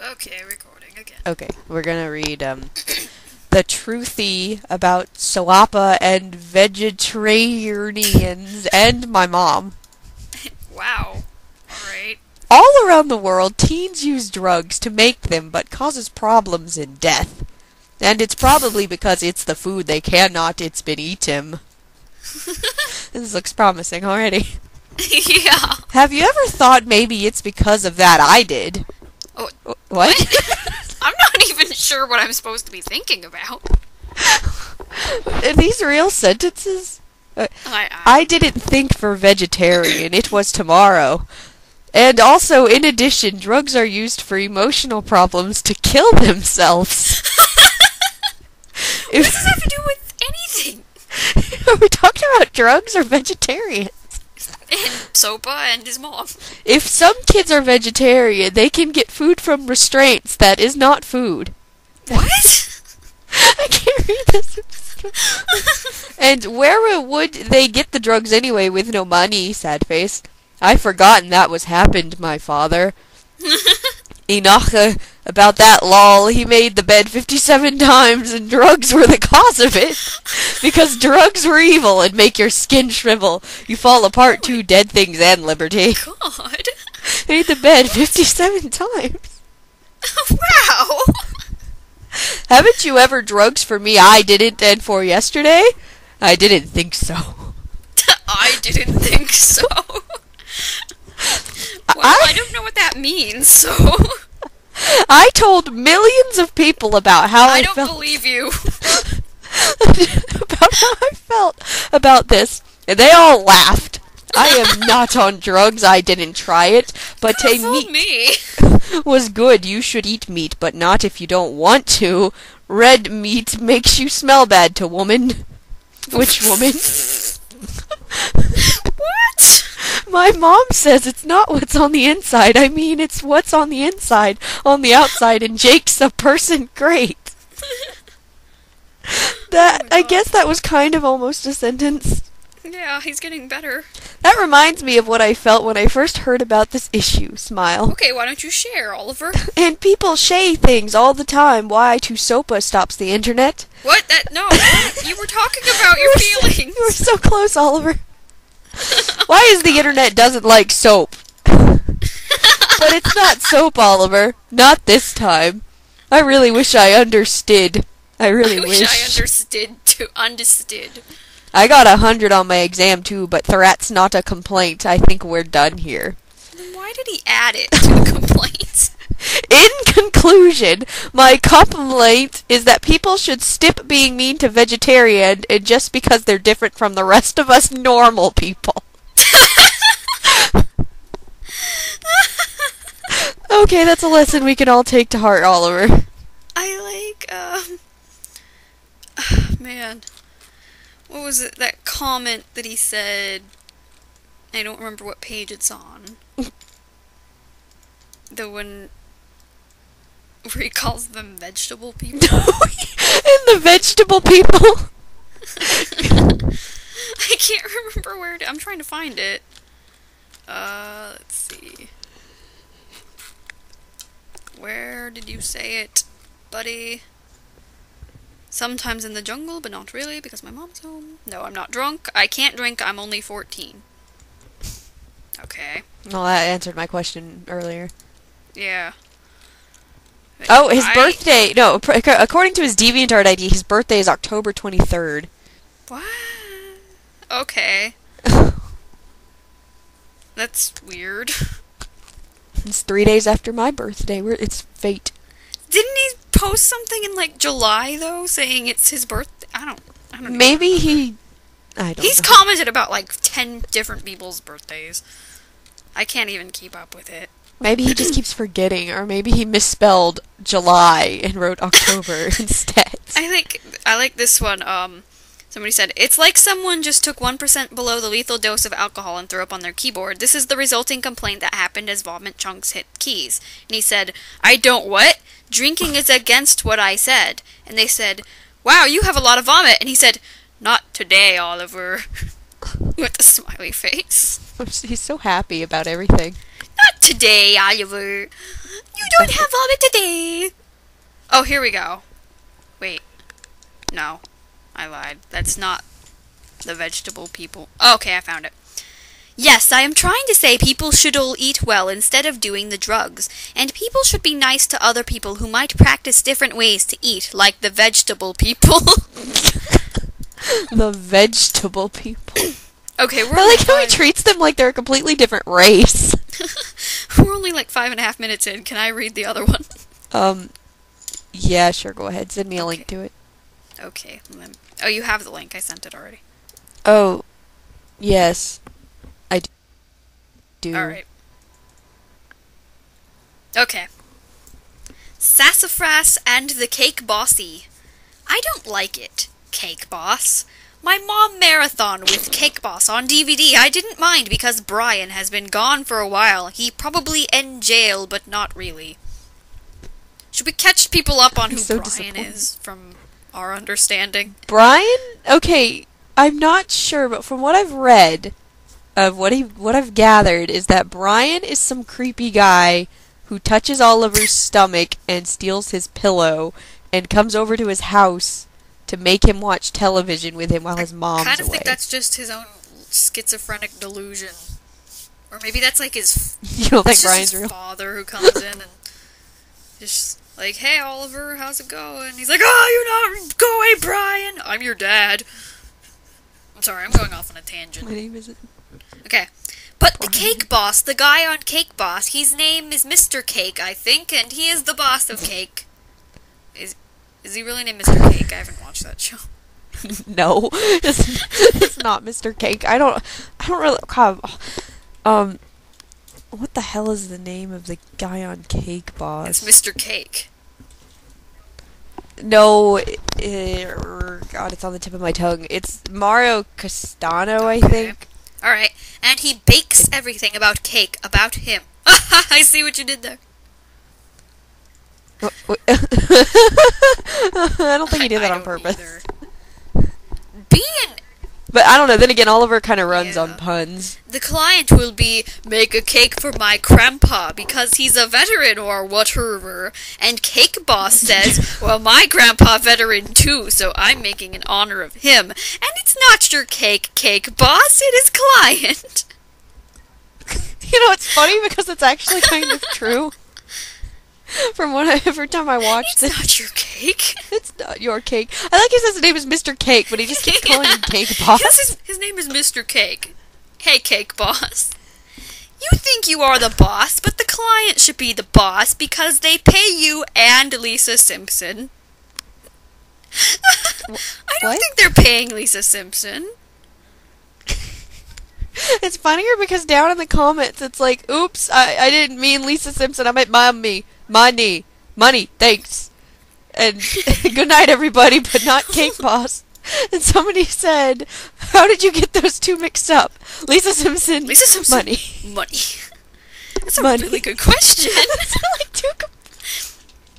Okay, recording again. Okay, we're gonna read the truthy about Soapa and vegetarians and my mom. Wow. Alright. All around the world, teens use drugs to make them, but causes problems and death. And it's probably because it's the food they cannot, it's been eaten. This looks promising already. Yeah. Have you ever thought maybe it's because of that I did? Oh, what? I'm not even sure what I'm supposed to be thinking about. Are these real sentences? I didn't think for vegetarian. It was tomorrow. And also, in addition, drugs are used for emotional problems to kill themselves. What does this have to do with anything? Are we talking about drugs or vegetarians? And Sopa and his mom. If some kids are vegetarian, they can get food from restraints that is not food. What? I can't read this. And where would they get the drugs anyway with no money, sad face? I forgotten that was happened, my father. Enoch, about that lol, he made the bed 57 times and drugs were the cause of it. Because drugs were evil and make your skin shrivel. You fall apart too, dead things and liberty. God. Made the bed 57 times. Wow. Haven't you ever drugs for me I didn't and for yesterday? I didn't think so. I didn't think so. Well, I don't know what that means, so... I told millions of people about how I don't felt. believe you. About how I felt about this, and they all laughed. I am not on drugs, I didn't try it, but Fooled meat me. was good. You should eat meat, but not if you don't want to. Red meat makes you smell bad to woman. Which woman? What? My mom says it's not what's on the inside. I mean, it's what's on the inside, on the outside, and Jake's a person great. I guess that was kind of almost a sentence. Yeah, he's getting better. That reminds me of what I felt when I first heard about this issue, smile. Okay, why don't you share, Oliver? And people say things all the time. Why to Sopa stops the internet? What? No, you were talking about your feelings. You were so close, Oliver. Why is the internet doesn't like soap? But it's not soap, Oliver. Not this time. I really wish I understood. I really wish. I understood. I got 100 on my exam too, but that's not a complaint. I think we're done here. Then why did he add it to the complaint? In conclusion, my complaint is that people should stop being mean to vegetarian and just because they're different from the rest of us normal people. Okay, that's a lesson we can all take to heart, Oliver. Man. What was it? That comment that he said. I don't remember what page it's on. The one where he calls them vegetable people. And the vegetable people. I can't remember where I'm trying to find it. Let's see. Where did you say it, buddy? Sometimes in the jungle, but not really, because my mom's home. No, I'm not drunk. I can't drink. I'm only 14. Okay. Well, that answered my question earlier. Yeah. Oh, his birthday. No, according to his DeviantArt ID, his birthday is October 23rd. What? Okay. That's weird. It's 3 days after my birthday. It's fate. Didn't he post something in like July though, saying it's his birthday? I don't Maybe he. He's commented about like 10 different people's birthdays. I can't even keep up with it. Maybe he just keeps forgetting, or maybe he misspelled July and wrote October instead. I like this one. Somebody said, it's like someone just took 1% below the lethal dose of alcohol and threw up on their keyboard. This is the resulting complaint that happened as vomit chunks hit keys. And he said, I don't what? Drinking is against what I said. And they said, wow, you have a lot of vomit. And he said, not today, Oliver. With a smiley face. He's so happy about everything. Not today, Oliver. You don't have vomit today. Oh, here we go. Wait. No. I lied. That's not the vegetable people. Oh, okay, I found it. Yes, I am trying to say people should all eat well instead of doing the drugs. And people should be nice to other people who might practice different ways to eat, like the vegetable people. The vegetable people. Okay, I like how he treats them like they're a completely different race. We're only like 5.5 minutes in. Can I read the other one? Yeah, sure, go ahead. Send me a link to it. Okay. Oh, you have the link. I sent it already. Oh, yes. I do. Alright. Okay. Sassafras and the Cake Bossy. I don't like it, Cake Boss. My mom marathon with Cake Boss on DVD. I didn't mind because Brian has been gone for a while. He probably in jail, but not really. Should we catch people up on who so Brian is, from our understanding? Brian? Okay, I'm not sure, but from what I've read, of what I've gathered, is that Brian is some creepy guy who touches Oliver's stomach and steals his pillow and comes over to his house to make him watch television with him while his mom's away. I kind of think that's just his own schizophrenic delusion. Or maybe that's like his... You don't think Brian's his real? father who comes in and just like, hey Oliver, how's it going? He's like, oh, you're not... Go away, Brian! I'm your dad. I'm sorry, I'm going off on a tangent. My name isn't... Okay. But the Cake Boss, the guy on Cake Boss, his name is Mr. Cake, I think, and he is the boss of Cake. Is he really named Mr. Cake? I haven't watched that show. No, it's not Mr. Cake. I don't really. What the hell is the name of the guy on Cake Boss? It's Mr. Cake. No, God, it's on the tip of my tongue. It's Mario Castano, I think. Alright, and he bakes everything about cake, about him. I see what you did there. I don't think he did that on purpose. But I don't know, then again, Oliver kind of runs on puns. The client will be, make a cake for my grandpa because he's a veteran or whatever. And Cake Boss says, well, my grandpa veteran too, so I'm making in honor of him. And it's not your cake, Cake Boss, it is client. You know, it's funny because it's actually kind of true. From what every time I watch this. It's not your cake. It's not your cake. I like he says his name is Mr. Cake, but he just keeps calling him Cake Boss. His name is Mr. Cake. Hey, Cake Boss. You think you are the boss, but the client should be the boss because they pay you and Lisa Simpson. I don't think they're paying Lisa Simpson. It's funnier because down in the comments it's like, oops, I didn't mean Lisa Simpson, I meant mommy. Money, thanks. And good night, everybody, but not Cake Boss. And somebody said, how did you get those two mixed up? Lisa Simpson, money. That's a really good question.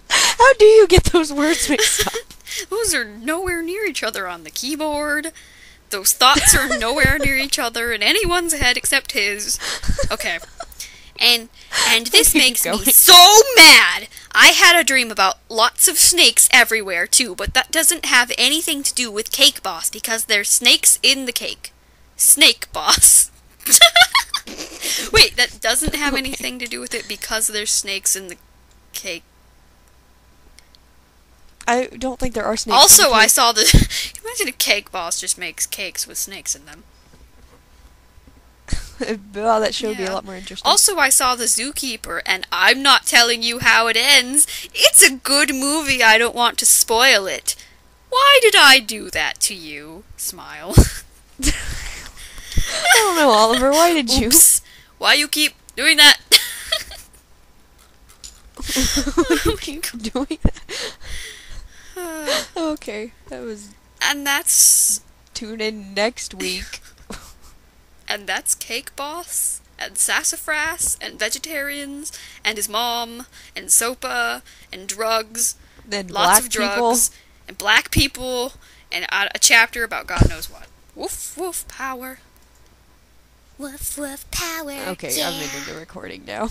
How do you get those words mixed up? Those are nowhere near each other on the keyboard. Those thoughts are nowhere near each other in anyone's head except his. Okay. And this makes me so mad. I had a dream about lots of snakes everywhere too, but that doesn't have anything to do with Cake Boss because there's snakes in the cake. Snake Boss. Wait, that doesn't have anything to do with it because there's snakes in the cake. I don't think there are snakes. Also, I saw the... Imagine a Cake Boss just makes cakes with snakes in them. Well, that show would be a lot more interesting. Also, I saw The Zookeeper, and I'm not telling you how it ends. It's a good movie. I don't want to spoil it. Why did I do that to you? Smile. I don't know, Oliver. Why did you? Oops. Why you keep doing that? Keep doing that. Okay, that was... And that's... Tune in next week. And that's Cake Boss, and Sassafras, and Vegetarians, and his mom, and Sopa, and drugs, then lots of drugs, and black people, and a chapter about God knows what. Woof, woof, power. Woof, woof, power. Okay, yeah. I'm ending the recording now.